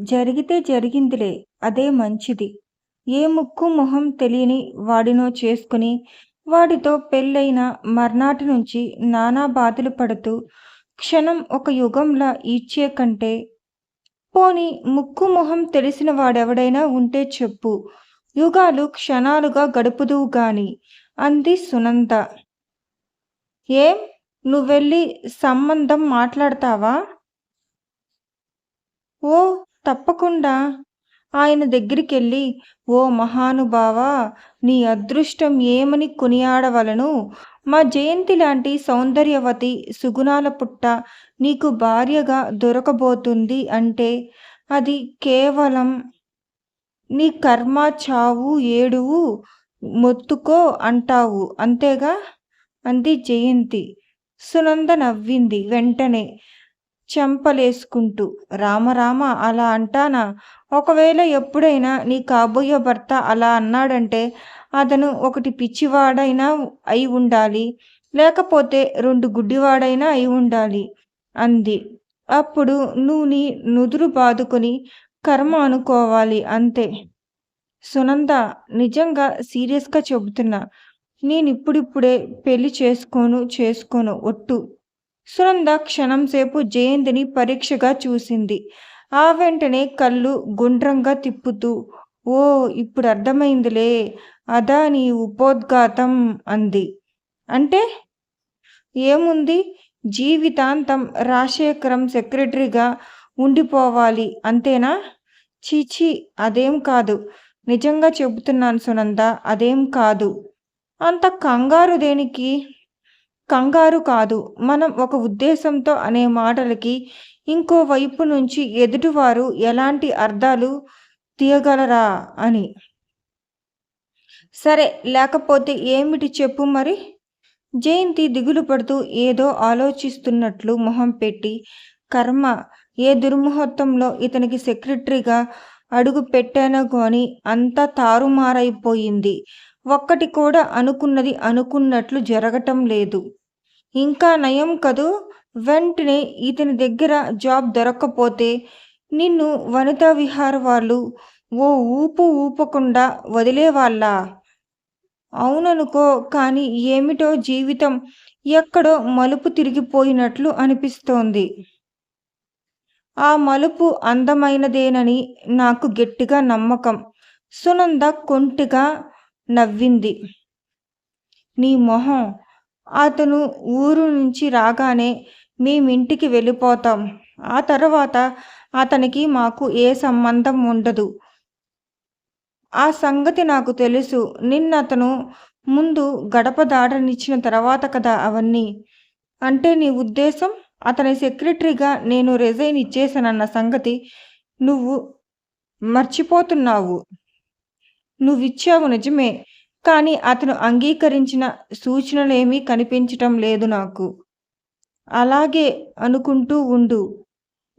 జరిగితే జరిగిందిలే. అదే మంచిది. ఏ ముక్కు మొహం తెలియని వాడినో చేసుకుని, వాడితో పెళ్ళయిన మర్నాటి నుంచి నానా బాధలు పడుతూ, క్షణం ఒక యుగంలా ఈడ్చే కంటే, పోనీ ముక్కు మొహం తెలిసిన వాడెవడైనా ఉంటే చెప్పు. యుగాలు క్షణాలుగా గడుపుదువు గాని అంది సునంద. ఏం? నువ్వెళ్ళి సంబంధం మాట్లాడతావా? ఓ, తప్పకుండా. ఆయన దగ్గరికెళ్ళి, ఓ మహానుభావా! నీ అదృష్టం ఏమని కొనియాడవలను? మా జయంతి లాంటి సౌందర్యవతి సుగుణాల పుట్ట నీకు భార్యగా దొరకబోతుంది అంటే అది కేవలం నీ కర్మ చావు ఏడువు మొత్తుకో అంటావు అంతేగా? అంది జయంతి. సునంద నవ్వింది వెంటనే చెంపలేసుకుంటూ. రామరామ, అలా అంటానా? ఒకవేళ ఎప్పుడైనా నీ కాబోయే భర్త అలా అన్నాడంటే అతను ఒకటి పిచ్చివాడైనా అయి ఉండాలి, లేకపోతే 2 గుడ్డివాడైనా అయి ఉండాలి అంది. అప్పుడు నువ్వు నీ నుదురు బాదుకొని కర్మ అనుకోవాలి అంతే. సునంద, నిజంగా సీరియస్‌గా చెబుతున్నా. నేనిప్పుడిప్పుడే పెళ్లి చేసుకోను ఒట్టు. సునంద క్షణంసేపు జయంతిని పరీక్షగా చూసింది. ఆ వెంటనే కళ్ళు గుండ్రంగా తిప్పుతూ, ఓ, ఇప్పుడు అర్థమైందిలే. అదా నీ ఉపోద్ఘాతం అంది. అంటే? ఏముంది? జీవితాంతం రాజశేఖరం సెక్రటరీగా ఉండిపోవాలి అంతేనా? ఛీ! అదేం కాదు. నిజంగా చెబుతున్నాను సునంద, అదేం కాదు. అంత కంగారు దేనికి? కంగారు కాదు. మనం ఒక ఉద్దేశంతో అనే మాటలకి ఇంకో వైపు నుంచి ఎదుటివారు ఎలాంటి అర్థాలు తీయగలరా అని. సరే, లేకపోతే ఏమిటి చెప్పు మరి? జయంతి దిగులు పడుతూ ఏదో ఆలోచిస్తున్నట్లు మొహం పెట్టి, కర్మ, ఏ దుర్ముహూర్తంలో ఇతనికి సెక్రటరీగా అడుగు పెట్టానో గాని అంతా తారుమారైపోయింది. ఒక్కటి కూడా అనుకున్నది అనుకున్నట్లు జరగటం లేదు. ఇంకా నయం కదూ, వెంటనే ఇతని దగ్గర జాబ్ దొరక్కపోతే నిన్ను వనితా విహార్ వాళ్ళు ఓ ఊపు ఊపకుండా వదిలేవాళ్ళా? అవుననుకో, కానీ ఏమిటో జీవితం ఎక్కడో మలుపు తిరిగిపోయినట్లు అనిపిస్తోంది. ఆ మలుపు అందమైనదేనని నాకు గట్టిగా నమ్మకం. సునంద కొంటెగా నవ్వింది. నీ మొహం. అతను ఊరు నుంచి రాగానే మేమింటికి వెళ్ళిపోతాం. ఆ తర్వాత అతనికి మాకు ఏ సంబంధం ఉండదు. ఆ సంగతి నాకు తెలుసు. నిన్నతను ముందు గడప దాటనిచ్చిన తర్వాత కదా అవన్నీ. అంటే నీ ఉద్దేశం, అతని సెక్రటరీగా నేను రిజైన్ ఇచ్చేశానన్న సంగతి నువ్వు మర్చిపోతున్నావు. నువ్విచ్చావు నిజమే. కానీ అతను అంగీకరించిన సూచనలేమీ కనిపించటం లేదు నాకు. అలాగే అనుకుంటూ ఉండు.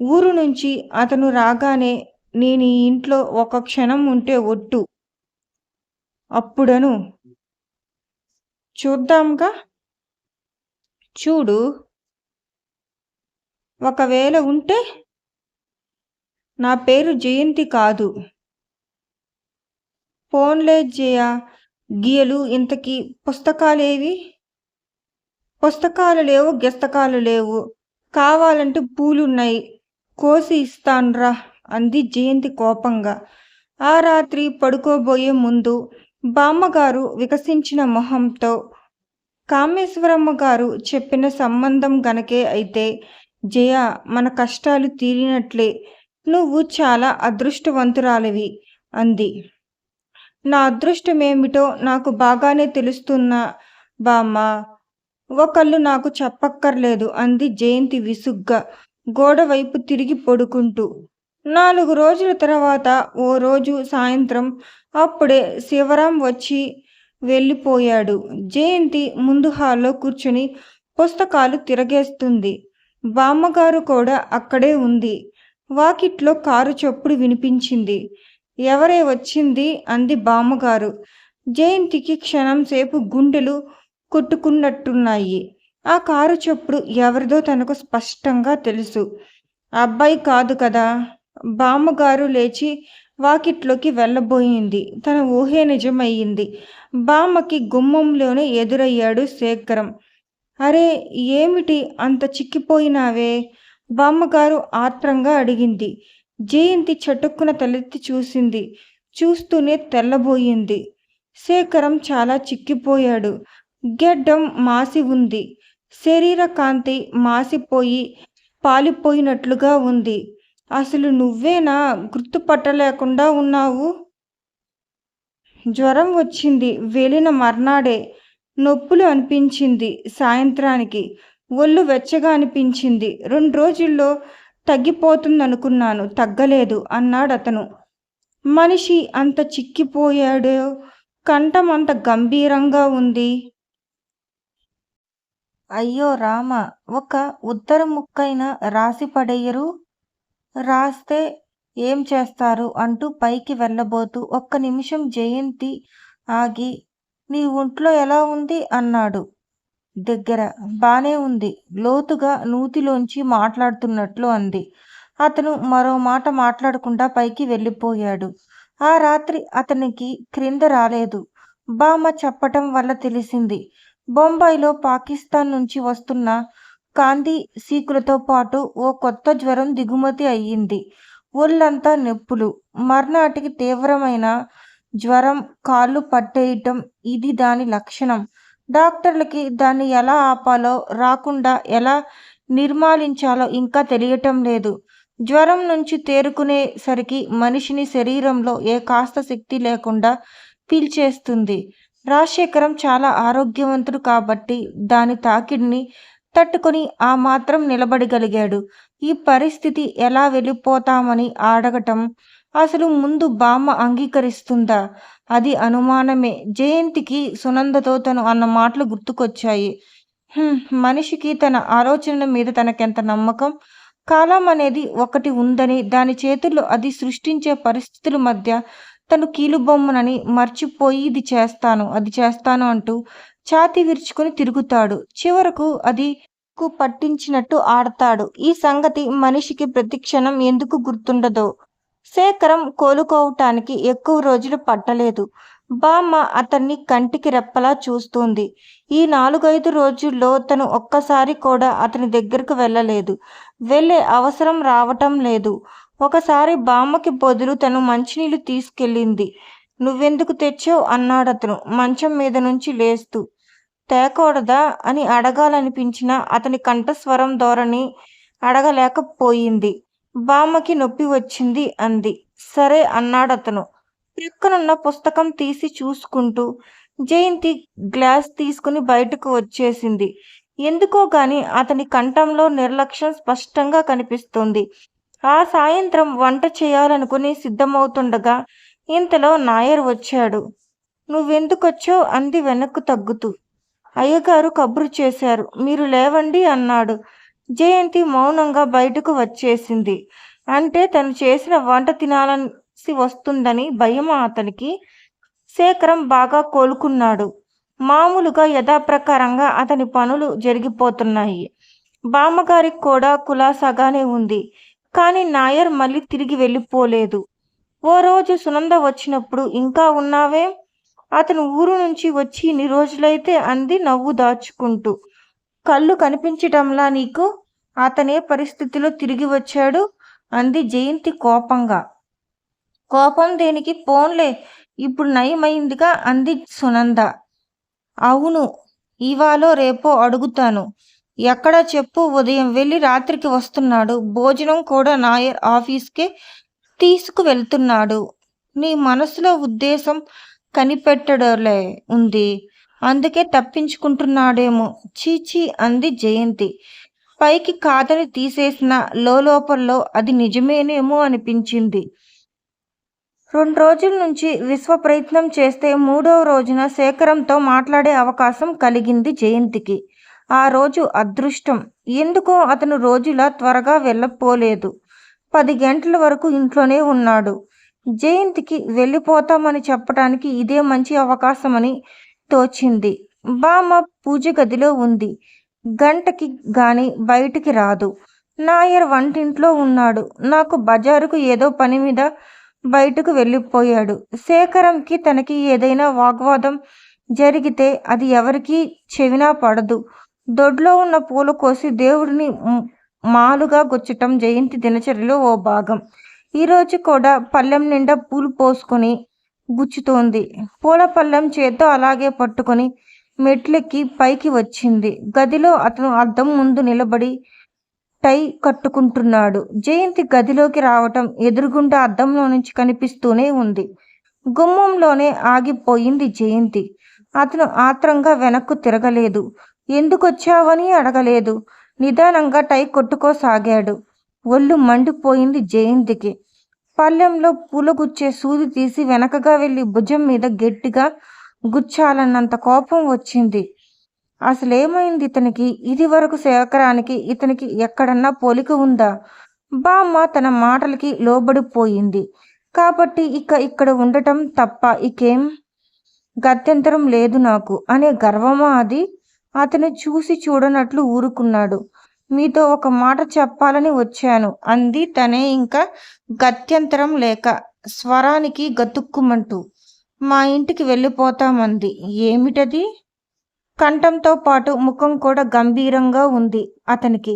ఊరు నుంచి అతను రాగానే నేనీ ఇంట్లో ఒక క్షణం ఉంటే ఒట్టు. అప్పుడను. చూద్దాంగా. చూడు. ఒకవేళ ఉంటే? నా పేరు జయంతి కాదు. పోన్లే జయ. గియలు ఇంతకీ పుస్తకాలేవి? పుస్తకాలు లేవు, గిస్తకాలు లేవు. కావాలంటే పూలున్నాయి, కోసి ఇస్తాన్రా అంది జయంతి కోపంగా. ఆ రాత్రి పడుకోబోయే ముందు బామ్మగారు వికసించిన మొహంతో, కామేశ్వరమ్మ గారు చెప్పిన సంబంధం గనకే అయితే జయ, మన కష్టాలు తీరినట్లే. నువ్వు చాలా అదృష్టవంతురాలివి అంది. నా అదృష్టమేమిటో నాకు బాగానే తెలుస్తున్నా బామ్మ. ఒకళ్ళు నాకు చెప్పక్కర్లేదు అంది జయంతి విసుగ్గా గోడవైపు తిరిగి పడుకుంటూ. 4 రోజుల తర్వాత ఓ రోజు సాయంత్రం అప్పుడే శివరాం వచ్చి వెళ్ళిపోయాడు. జయంతి ముందు హాల్లో కూర్చుని పుస్తకాలు తిరగేస్తుంది. బామ్మగారు కూడా అక్కడే ఉంది. వాకిట్లో కారు చప్పుడు వినిపించింది. ఎవరే వచ్చింది అంది బామ్మగారు. జయంతికి క్షణంసేపు గుండెలు కొట్టుకున్నట్టున్నాయి. ఆ కారు చప్పుడు ఎవరిదో తనకు స్పష్టంగా తెలుసు. అబ్బాయి కాదు కదా. బామ్మగారు లేచి వాకిట్లోకి వెళ్ళబోయింది. తన ఊహే నిజమయ్యింది. బామ్మకి గుమ్మంలోనే ఎదురయ్యాడు శేఖరం. అరే! ఏమిటి అంత చిక్కిపోయినావే? బామ్మగారు ఆత్రంగా అడిగింది. జయంతి చటుక్కున తలెత్తి చూసింది. చూస్తూనే తెల్లబోయింది. శేఖరం చాలా చిక్కిపోయాడు. గెడ్డం మాసి ఉంది. శరీర కాంతి మాసిపోయి పాలిపోయినట్లుగా ఉంది. అసలు నువ్వేనా గుర్తుపట్టలేకుండా ఉన్నావు? జ్వరం వచ్చింది. వెళ్ళిన మర్నాడే నొప్పులు అనిపించింది. సాయంత్రానికి ఒళ్ళు వెచ్చగా అనిపించింది. 2 రోజుల్లో తగ్గిపోతుందనుకున్నాను. తగ్గలేదు అన్నాడతను. మనిషి అంత చిక్కిపోయాడో, కంఠం అంత గంభీరంగా ఉంది. అయ్యో రామ! ఒక ఉత్తరం ముక్కైనా రాసి పడెయ్యరు? రాస్తే ఏం చేస్తారు అంటూ పైకి వెళ్ళబోతూ ఒక్క నిమిషం జయంతి ఆగి, నీ ఒంట్లో ఎలా ఉంది అన్నాడు. దగ్గర బానే ఉంది. లోతుగా నూతిలోంచి మాట్లాడుతున్నట్లు అంది. అతను మరో మాట మాట్లాడకుండా పైకి వెళ్ళిపోయాడు. ఆ రాత్రి అతనికి క్రింద రాలేదు. బామ్మ చెప్పటం వల్ల తెలిసింది. బొంబాయిలో పాకిస్తాన్ నుంచి వస్తున్న కాంతి సీకులతో పాటు ఓ కొత్త జ్వరం దిగుమతి అయ్యింది. ఒళ్ళంతా నొప్పులు. మర్నాటికి తీవ్రమైన జ్వరం, కాళ్ళు పట్టేయటం ఇది దాని లక్షణం. డాక్టర్లకి దాన్ని ఎలా ఆపాలో, రాకుండా ఎలా నిర్మూలించాలో ఇంకా తెలియటం లేదు. జ్వరం నుంచి తేరుకునేసరికి మనిషిని శరీరంలో ఏ కాస్త శక్తి లేకుండా పీల్చేస్తుంది. రాజశేఖరం చాలా ఆరోగ్యవంతుడు కాబట్టి దాని తాకిడిని తట్టుకుని ఆ మాత్రం నిలబడగలిగాడు. ఈ పరిస్థితి ఎలా వెళ్ళిపోతామని అడగటం అసలు ముందు బామ్మ అంగీకరిస్తుందా? అది అనుమానమే. జయంతికి సునందతో తను అన్న మాటలు గుర్తుకొచ్చాయి. మనిషికి తన ఆలోచనల మీద తనకెంత నమ్మకం. కాలం అనేది ఒకటి ఉందని, దాని చేతుల్లో అది సృష్టించే పరిస్థితుల మధ్య తను కీలుబొమ్మనని మర్చిపోయి ఇది చేస్తాను, అది చేస్తాను అంటూ ఛాతీ విరుచుకుని తిరుగుతాడు. చివరకు అది పట్టించినట్టు ఆడతాడు. ఈ సంగతి మనిషికి ప్రతిక్షణం ఎందుకు గుర్తుండదో. శేఖరం కోలుకోవటానికి ఎక్కువ రోజులు పట్టలేదు. బామ్మ అతన్ని కంటికి రెప్పలా చూస్తోంది. ఈ 4-5 రోజుల్లో తను ఒక్కసారి కూడా అతని దగ్గరకు వెళ్ళలేదు. వెళ్ళే అవసరం రావటం లేదు. ఒకసారి బామ్మకి బదులు తను మంచినీళ్ళు తీసుకెళ్ళింది. నువ్వెందుకు తెచ్చావు అన్నాడతను మంచం మీద నుంచి లేస్తూ. తేకూడదా అని అడగాలనిపించినా అతని కంఠస్వరం ధోరణి అడగలేకపోయింది. బామ్మకి నొప్పి వచ్చింది అంది. సరే అన్నాడతను ప్రక్కనున్న పుస్తకం తీసి చూసుకుంటూ. జయంతి గ్లాస్ తీసుకుని బయటకు వచ్చేసింది. ఎందుకో గాని అతని కంఠంలో నిర్లక్ష్యం స్పష్టంగా కనిపిస్తుంది. ఆ సాయంత్రం వంట చేయాలనుకుని సిద్ధమవుతుండగా ఇంతలో నాయర్ వచ్చాడు. నువ్వెందుకొచ్చావు అంది వెనక్కు తగ్గుతూ. అయ్యగారు కబురు చేశారు, మీరు లేవండి అన్నాడు. జయంతి మౌనంగా బయటకు వచ్చేసింది. అంటే తను చేసిన వంట తినాల్సి వస్తుందని భయమా అతనికి? శేఖరం బాగా కోలుకున్నాడు. మామూలుగా యథాప్రకారంగా అతని పనులు జరిగిపోతున్నాయి. బామ్మగారికి కూడా కులాసాగానే ఉంది. కానీ నాయర్ మళ్ళీ తిరిగి వెళ్ళిపోలేదు. ఓ రోజు సునంద వచ్చినప్పుడు, ఇంకా ఉన్నావే? అతను ఊరు నుంచి వచ్చి ఇన్ని రోజులైతే అంది నవ్వు దాచుకుంటూ. కళ్ళు కనిపించటంలా నీకు? అతనే పరిస్థితిలో తిరిగి వచ్చాడు అంది జయంతి కోపంగా. కోపం దేనికి? పోన్లే, ఇప్పుడు నయమైందిగా అంది సునంద. అవును, ఇవాళో రేపో అడుగుతాను. ఎక్కడా చెప్పు. ఉదయం వెళ్ళి రాత్రికి వస్తున్నాడు. భోజనం కూడా నాయర్ ఆఫీస్కే తీసుకువెళ్తున్నాడు. నీ మనసులో ఉద్దేశం కనిపెట్టడలే ఉంది. అందుకే తప్పించుకుంటున్నాడేమో. చీచీ అంది జయంతి. పైకి కాదని తీసేసిన లోపల్లో అది నిజమేనేమో అనిపించింది. 2 రోజుల నుంచి విశ్వ ప్రయత్నం చేస్తే 3వ రోజున శేఖరంతో మాట్లాడే అవకాశం కలిగింది జయంతికి. ఆ రోజు అదృష్టం. ఎందుకో అతను రోజులా త్వరగా వెళ్ళపోలేదు. 10 గంటల వరకు ఇంట్లోనే ఉన్నాడు. జయంతికి వెళ్ళిపోతామని చెప్పటానికి ఇదే మంచి అవకాశమని తోచింది. బామ్మ పూజ గదిలో ఉంది. గంటకి గాని బయటికి రాదు. నాయర్ వంటింట్లో ఉన్నాడు. నాకు బజారుకు ఏదో పని మీద బయటకు వెళ్ళిపోయాడు. శేఖరంకి తనకి ఏదైనా వాగ్వాదం జరిగితే అది ఎవరికీ చెవినా పడదు. దొడ్లో ఉన్న పూలు కోసి దేవుడిని మాలుగా గుచ్చటం జయంతి దినచర్యలో ఓ భాగం. ఈరోజు కూడా పళ్ళెం నిండా పూలు పోసుకొని గుచ్చుతోంది. పూల పళ్ళెం చేత్తో అలాగే పట్టుకొని మెట్లెక్కి పైకి వచ్చింది. గదిలో అతను అద్దం ముందు నిలబడి టై కట్టుకుంటున్నాడు. జయంతి గదిలోకి రావటం ఎదురుగుండా అద్దంలో నుంచి కనిపిస్తూనే ఉంది. గుమ్మంలోనే ఆగిపోయింది జయంతి. అతను ఆత్రంగా వెనక్కు తిరగలేదు. ఎందుకొచ్చావని అడగలేదు. నిదానంగా టై కొట్టుకోసాగాడు. ఒళ్ళు మండిపోయింది జయంతికి. పళ్ళెంలో పూలగుచ్చే సూది తీసి వెనకగా వెళ్ళి భుజం మీద గట్టిగా గుచ్చాలన్నంత కోపం వచ్చింది. అసలేమైంది ఇతనికి? ఇది వరకు శేఖరానికి ఇతనికి ఎక్కడన్నా పోలిక ఉందా? బామ్మ తన మాటలకి లోబడిపోయింది కాబట్టి ఇక్కడ ఉండటం తప్ప ఇకేం గత్యంతరం లేదు నాకు అనే గర్వమా అది? అతను చూసి చూడనట్లు ఊరుకున్నాడు. మీతో ఒక మాట చెప్పాలని వచ్చాను అంది తనే ఇంకా గత్యంతరం లేక స్వరానికి గతుక్కుమంటూ. మా ఇంటికి వెళ్ళిపోతామంది. ఏమిటది? కంఠంతో పాటు ముఖం కూడా గంభీరంగా ఉంది అతనికి.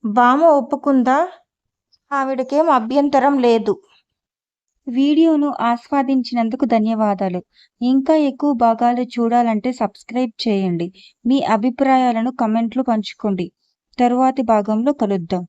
బామ్మ ఒప్పుకుందా? ఆవిడకేం అభ్యంతరం లేదు. వీడియోను ఆస్వాదించినందుకు ధన్యవాదాలు. ఇంకా ఎక్కువ భాగాలు చూడాలంటే సబ్స్క్రైబ్ చేయండి. మీ అభిప్రాయాలను కమెంట్లో పంచుకోండి. తరువాతి భాగంలో కలుద్దాం.